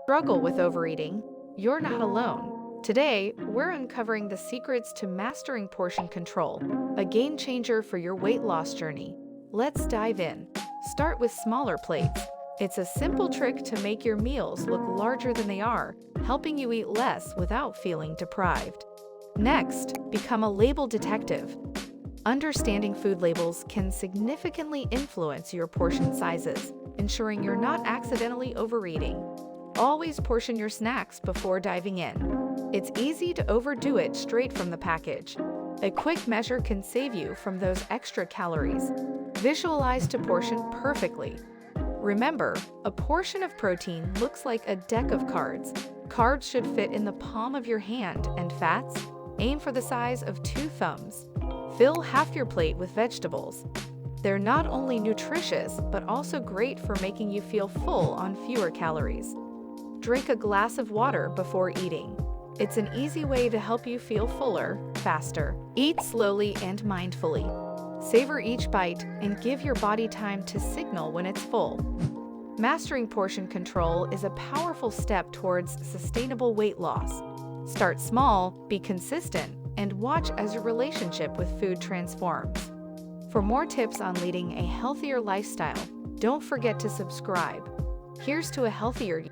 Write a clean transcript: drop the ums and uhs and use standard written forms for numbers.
Struggle with overeating? You're not alone. Today, we're uncovering the secrets to mastering portion control, a game changer for your weight loss journey. Let's dive in. Start with smaller plates. It's a simple trick to make your meals look larger than they are, helping you eat less without feeling deprived. Next, become a label detective. Understanding food labels can significantly influence your portion sizes, ensuring you're not accidentally overeating. Always portion your snacks before diving in. It's easy to overdo it straight from the package. A quick measure can save you from those extra calories. Visualize to portion perfectly. Remember, a portion of protein looks like a deck of cards. Cards should fit in the palm of your hand, and fats? Aim for the size of 2 thumbs. Fill half your plate with vegetables. They're not only nutritious, but also great for making you feel full on fewer calories. Drink a glass of water before eating. It's an easy way to help you feel fuller, faster. Eat slowly and mindfully. Savor each bite and give your body time to signal when it's full. Mastering portion control is a powerful step towards sustainable weight loss. Start small, be consistent, and watch as your relationship with food transforms. For more tips on leading a healthier lifestyle, don't forget to subscribe. Here's to a healthier you.